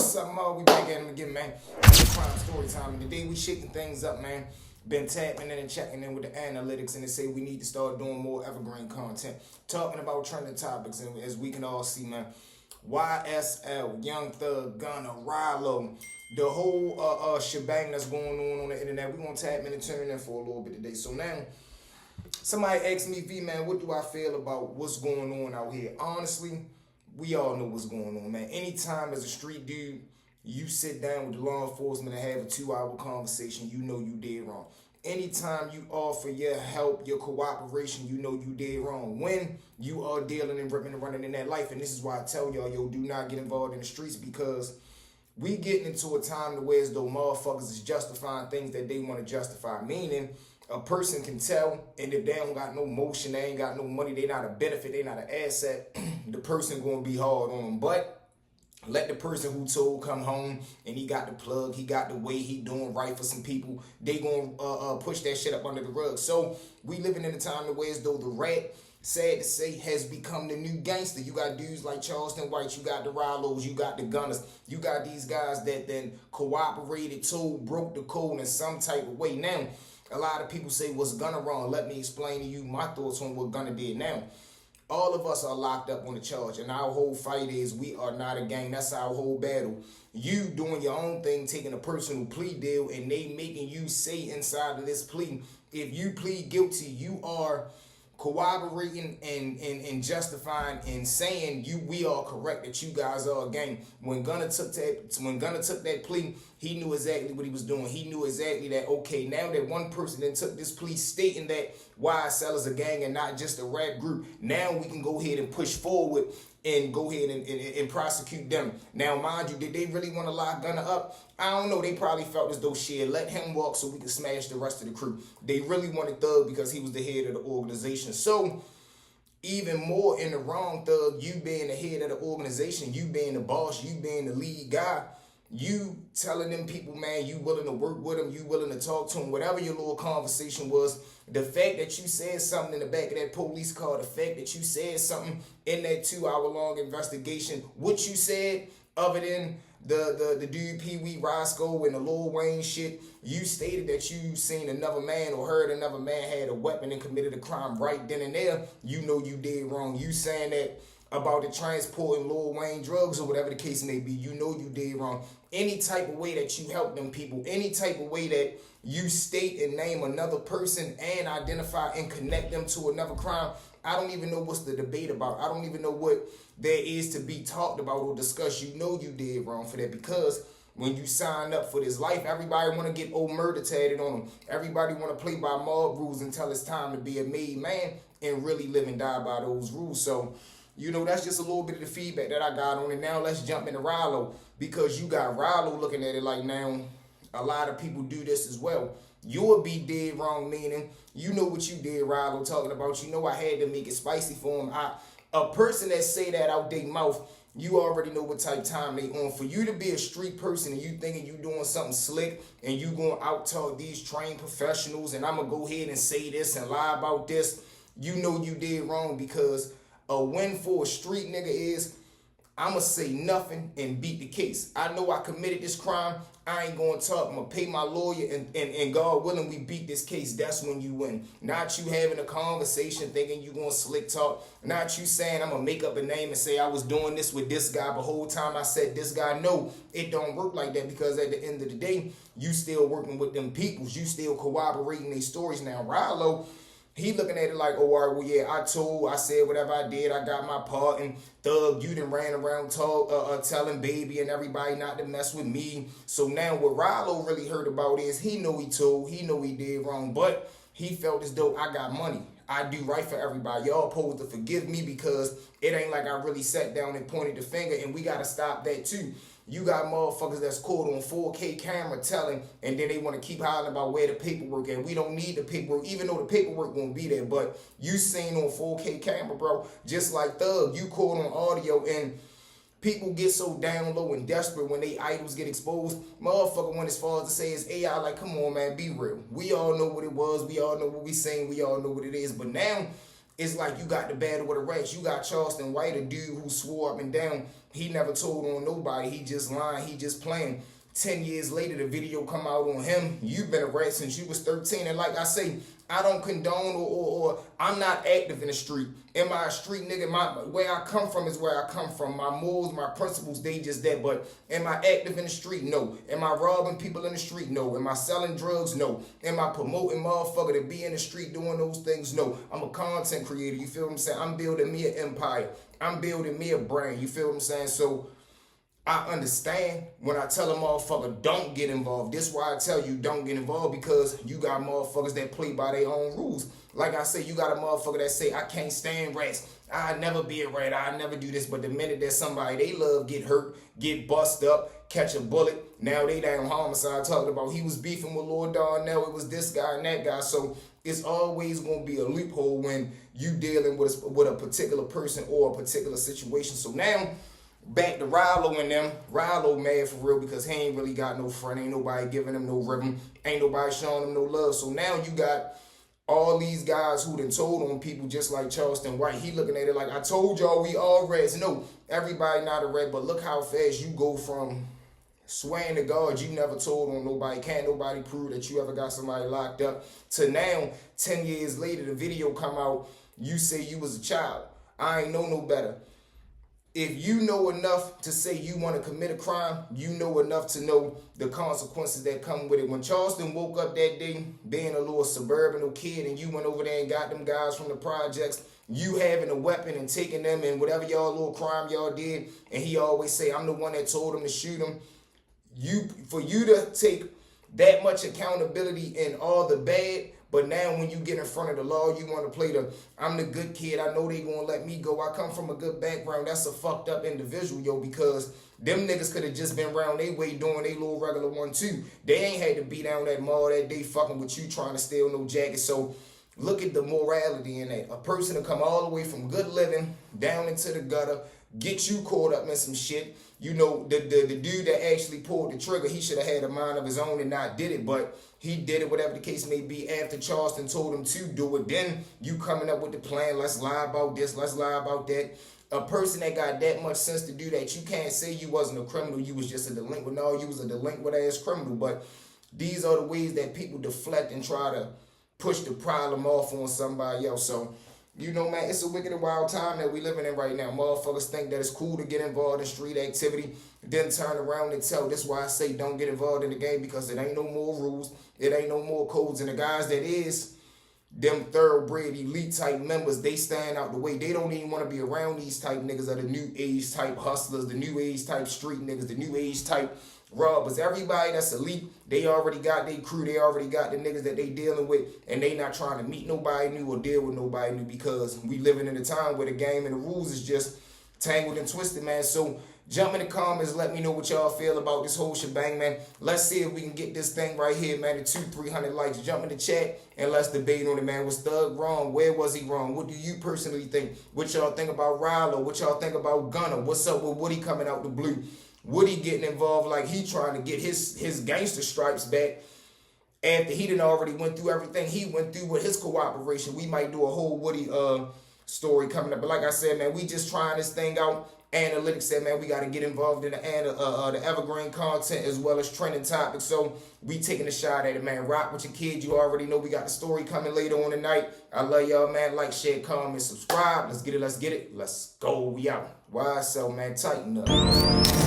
What's up, Ma? We back at him again, man. It's crime story time. And today we shaking things up, man. Been tapping in and checking in with the analytics, and they say we need to start doing more evergreen content. Talking about trending topics, and as we can all see, man, YSL, Young Thug, Gunna, Rilo, the whole shebang that's going on the internet. We gonna tap in and turn in for a little bit today. So now, somebody asked me, V, man, what do I feel about what's going on out here? Honestly, we all know what's going on, man. Anytime as a street dude, you sit down with the law enforcement and have a 2-hour conversation, you know you did wrong. Anytime you offer your help, your cooperation, you know you did wrong. When you are dealing and ripping and running in that life, and this is why I tell y'all, yo, do not get involved in the streets, because we getting into a time to where as though motherfuckers is justifying things that they want to justify. Meaning, a person can tell, and if they don't got no motion, they ain't got no money, they not a benefit, they not an asset, the person gonna be hard on them. But let the person who told come home and he got the plug, he got the way, he doing right for some people, they gonna push that shit up under the rug. So we living in a time to where as though the rat, sad to say, has become the new gangster. You got dudes like Charleston White, you got the Rilos, you got the Gunners, you got these guys that then cooperated, told, broke the code in some type of way. Now, a lot of people say, what's Gunna wrong? Let me explain to you my thoughts on what Gunna did. Now, all of us are locked up on the charge, and our whole fight is we are not a gang. That's our whole battle. You doing your own thing, taking a personal plea deal, and they making you say inside of this plea, if you plead guilty, you are cooperating and justifying and saying we are correct, that you guys are a gang. When Gunna took that plea, he knew exactly what he was doing. He knew exactly that, okay, now that one person then took this plea stating that YSL is a gang and not just a rap group, now we can go ahead and push forward and go ahead and prosecute them. Now, mind you, did they really want to lock Gunna up? I don't know. They probably felt as though shit, let him walk so we can smash the rest of the crew. They really wanted Thug because he was the head of the organization. So, even more in the wrong, Thug, you being the head of the organization, you being the boss, you being the lead guy, you telling them people, man, you willing to work with them, you willing to talk to them, whatever your little conversation was, the fact that you said something in the back of that police car, the fact that you said something in that 2-hour-long investigation, what you said, other than the dude Pee Wee Roscoe and the Lil Wayne shit, you stated that you seen another man or heard another man had a weapon and committed a crime right then and there. You know you did wrong. You saying that about the transporting Lil Wayne drugs or whatever the case may be, you know you did wrong. Any type of way that you help them people, any type of way that you state and name another person and identify and connect them to another crime, I don't even know what's the debate about. I don't even know what there is to be talked about or discussed. You know you did wrong for that, because when you sign up for this life, everybody want to get old murder tatted on them. Everybody want to play by mob rules until it's time to be a made man and really live and die by those rules. So, you know, that's just a little bit of the feedback that I got on it. Now let's jump into Rilo, because you got Rilo looking at it like, now a lot of people do this as well. You'll be dead wrong, meaning you know what you did, Rilo, talking about. You know I had to make it spicy for him. A person that say that out their mouth, you already know what type time they on. For you to be a street person and you thinking you doing something slick and you going to out-talk these trained professionals and I'm going to go ahead and say this and lie about this, you know you did wrong, because a win for a street nigga is, I'ma say nothing and beat the case. I know I committed this crime. I ain't gonna talk. I'm gonna pay my lawyer and God willing, we beat this case. That's when you win. Not you having a conversation thinking you gonna slick talk. Not you saying I'm gonna make up a name and say I was doing this with this guy, but whole time I said this guy. No, it don't work like that, because at the end of the day, you still working with them peoples. You still corroborating these stories. Now, Rilo, he looking at it like, oh, all right, well, yeah, I said whatever I did, I got my part, and Thug, you done ran around telling Baby and everybody not to mess with me. So now what Rilo really heard about is, he know he told, he know he did wrong, but he felt as though I got money. I do right for everybody. Y'all supposed to forgive me, because it ain't like I really sat down and pointed the finger, and we got to stop that too. You got motherfuckers that's caught on 4K camera telling, and then they want to keep hollering about where the paperwork is. We don't need the paperwork, even though the paperwork won't be there. But you seen on 4K camera, bro, just like Thug, you caught on audio, and people get so down low and desperate when they idols get exposed. Motherfucker went as far as to say it's AI. Like, come on, man, be real. We all know what it was. We all know what we saying. We all know what it is. But now, it's like you got the battle with the rats. You got Charleston White, a dude who swore up and down he never told on nobody. He just lying. He just playing. 10 years later, the video come out on him. You've been a rat since you was 13. And like I say, I don't condone or I'm not active in the street. Am I a street nigga? Where I come from is where I come from. My morals, my principles, they just that. But am I active in the street? No. Am I robbing people in the street? No. Am I selling drugs? No. Am I promoting motherfucker to be in the street doing those things? No. I'm a content creator. You feel what I'm saying? I'm building me an empire. I'm building me a brand. You feel what I'm saying? So I understand when I tell a motherfucker don't get involved. This is why I tell you don't get involved, because you got motherfuckers that play by their own rules. Like I say, you got a motherfucker that say, I can't stand rats. I never be a rat. I never do this. But the minute that somebody they love get hurt, get bust up, catch a bullet, now they down homicide talking about he was beefing with Lord Darnell. It was this guy and that guy. So it's always going to be a loophole when you dealing with a particular person or a particular situation. So now, back to Rilo and them. Rilo mad for real because he ain't really got no friend. Ain't nobody giving him no rhythm. Ain't nobody showing him no love. So now you got all these guys who done told on people just like Charleston White. He looking at it like, I told y'all we all rats. No, everybody not a rat, but look how fast you go from swearing to God you never told on nobody. Can't nobody prove that you ever got somebody locked up. To now, 10 years later, the video come out, you say you was a child. I ain't know no better. If you know enough to say you want to commit a crime, you know enough to know the consequences that come with it. When Charleston woke up that day, being a little suburban kid, and you went over there and got them guys from the projects, you having a weapon and taking them and whatever y'all little crime y'all did, and he always say, I'm the one that told him to shoot him. For you to take that much accountability in all the bad, but now when you get in front of the law, you want to play the, I'm the good kid, I know they gonna let me go, I come from a good background. That's a fucked up individual, yo, because them niggas could have just been round their way doing they little regular one too. They ain't had to be down that mall that day fucking with you trying to steal no jacket. So look at the morality in that. A person to come all the way from good living down into the gutter, get you caught up in some shit. You know, the dude that actually pulled the trigger, he should have had a mind of his own and not did it, but he did it, whatever the case may be, after Charleston told him to do it. Then you coming up with the plan, let's lie about this, let's lie about that. A person that got that much sense to do that, you can't say you wasn't a criminal, you was just a delinquent. No, you was a delinquent ass criminal. But these are the ways that people deflect and try to push the problem off on somebody else. So, you know, man, it's a wicked and wild time that we living in right now. Motherfuckers think that it's cool to get involved in street activity, then turn around and tell. That's why I say don't get involved in the game, because it ain't no more rules. It ain't no more codes. And the guys that is, them thoroughbred elite type members, they stand out the way. They don't even want to be around these type niggas, are the new age type hustlers, the new age type street niggas, the new age type robbers. Everybody that's elite, they already got their crew, they already got the niggas that they dealing with, and they not trying to meet nobody new or deal with nobody new, because we living in a time where the game and the rules is just tangled and twisted, man. So jump in the comments, let me know what y'all feel about this whole shebang, man. Let's see if we can get this thing right here, man, to 200-300 likes. Jump in the chat and let's debate on it, man. Was Thug wrong? Where was he wrong? What do you personally think? What y'all think about Rilo? What y'all think about Gunna? What's up with Woody coming out the blue? Woody getting involved like he trying to get his gangster stripes back after he done already went through everything he went through with his cooperation. We might do a whole Woody story coming up. But like I said, man, we just trying this thing out. Analytics said, man, we got to get involved in the evergreen content as well as trending topics. So we taking a shot at it, man. Rock with your kids. You already know we got the story coming later on tonight. I love y'all, man. Like, share, comment, subscribe. Let's get it. Let's get it. Let's go. We out. YSL, man. Tighten up.